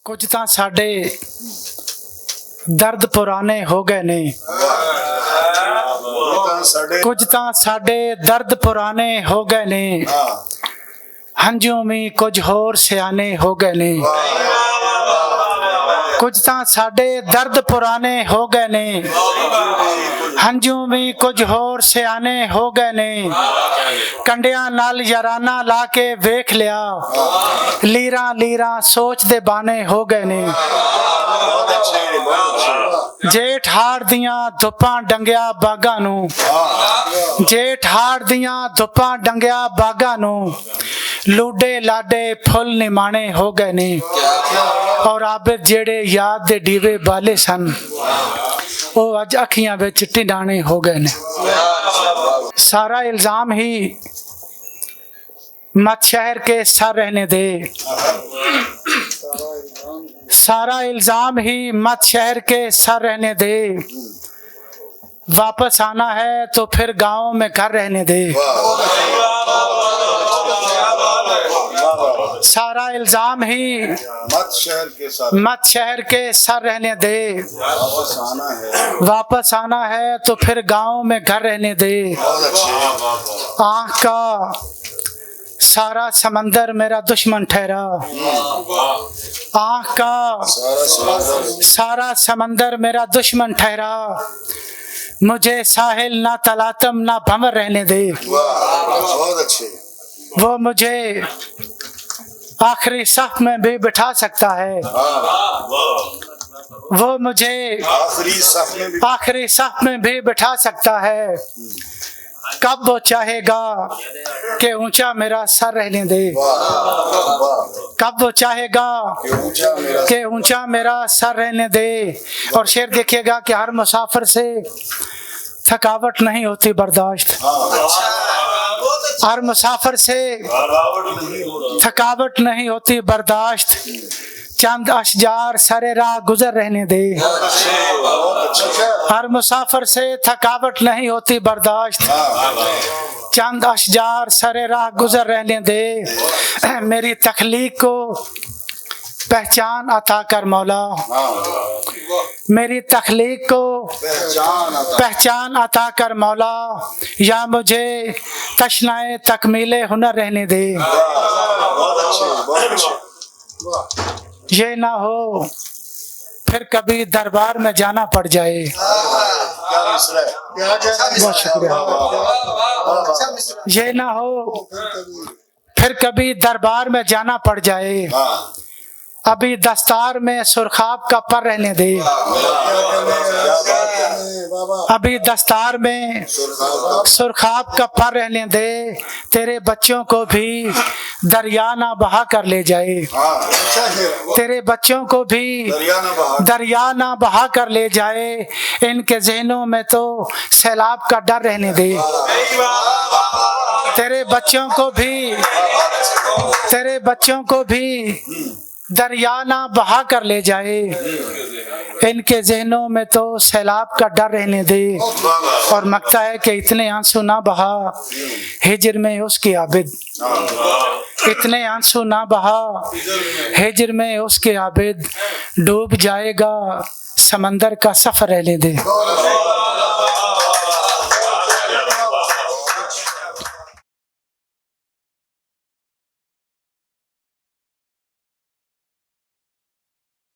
ਕੁਝ ਤਾਂ ਸਾਡੇ ਦਰਦ ਪੁਰਾਣੇ ਹੋ ਗਏ ਨੇ, ਕੁਝ ਤਾਂ ਸਾਡੇ ਦਰਦ ਪੁਰਾਣੇ ਹੋ ਗਏ ਨੇ, ਹੰਝੂ ਵੀ ਕੁਝ ਹੋਰ ਸਿਆਣੇ ਹੋ ਗਏ ਨੇ। ਕੁਝ ਤਾਂ ਸਾਡੇ ਦਰਦ ਪੁਰਾਣੇ ਹੋ ਗਏ ਨੇ, ਹੰਝੂ ਵੀ ਕੁਝ ਹੋਰ ਸਿਆਣੇ ਹੋ ਗਏ ਨੇ। ਕੰਡਿਆਂ ਨਾਲ ਯਾਰਾਨਾ ਲਾ ਕੇ ਵੇਖ ਲਿਆ, ਲੀਰਾਂ ਲੀਰਾਂ ਸੋਚ ਦੇ ਬਾਣੇ ਹੋ ਗਏ ਨੇ। ਜੇਠ ਹਾੜ ਦੀਆਂ ਧੁੱਪਾਂ ਡੰਗਿਆ ਬਾਗਾਂ ਨੂੰ, ਜੇਠ ਹਾੜ ਦੀਆਂ ਧੁੱਪਾਂ ਡੰਗਿਆ ਬਾਗਾਂ ਨੂੰ, ਲੂਡੇ ਲਾਡੇ ਫੁੱਲ ਨਿਮਾਣੇ ਹੋ ਗਏ ਨੇ। ਔਰ ਆਬਿਦ ਜਿਹੜੇ ਯਾਦ ਦੇ ਦੀਵੇ ਬਾਲੇ ਸਨ, ਉਹ ਅੱਜ ਅੱਖੀਆਂ ਵਿੱਚ ਢਿੰਡਾਣੇ ਹੋ ਗਏ ਨੇ। सारा इल्जाम ही मत शहर के सर रहने दे, सारा इल्जाम ही मत शहर के सर रहने दे। वापस आना है तो फिर गाँव में घर रहने दे। सारा इल्जाम ही मत शहर के सर रहने दे। वापस आना है तो फिर गाँव में घर रहने दे। आँख का सारा समंदर मेरा दुश्मन ठहरा, आँख का सारा समंदर मेरा दुश्मन ठहरा। मुझे साहिल ना तलातम ना भंवर रहने दे। वो मुझे आखिरी सफ में भी बिठा सकता है, वो मुझे आखिरी सफ में भी बिठा सकता है। कब वो चाहेगा कि ऊंचा मेरा सर रहने दे, कब वो चाहेगा कि ऊंचा मेरा सर रहने दे। और शेर देखिएगा कि हर मुसाफिर से थकावट नहीं होती बर्दाश्त, हर मुसाफिर से थकावट नहीं होती बर्दाश्त। चंद अशजार सरे राह गुजर रहने दे, हर मुसाफिर से थकावट नहीं होती बर्दाश्त। चंद अशजार सरे राह गुजर रहने दे। मेरी तख्लीक को पहचान अता कर मौला, मेरी तख्लीक को पहचान अता कर मौला। या मुझे तशनाए तकमीले हुनर रहने दे। ये ना हो फिर कभी दरबार में जाना पड़ जाए। बहुत शुक्रिया। ये ना हो फिर कभी दरबार में जाना पड़ जाए। अभी दस्तार में सुरखाब का पर रहने दे, अभी दस्तार में सुरखाब का पर रहने दे। तेरे बच्चों को भी दरिया ना बहा कर ले जाए, तेरे बच्चों को भी दरिया ना बहा कर ले जाए। इनके ज़हनों में तो सैलाब का डर रहने दे। तेरे बच्चों को भी, तेरे बच्चों को भी दरिया ना बहा कर ले जाए। इनके ज़हनों में तो सैलाब का डर रहने दे। और मकता है कि इतने आंसू ना बहा हिजर में उसके आबिद, इतने आंसू ना बहा हिजर में उसके आबिद। डूब जाएगा समंदर का सफर रहने दे।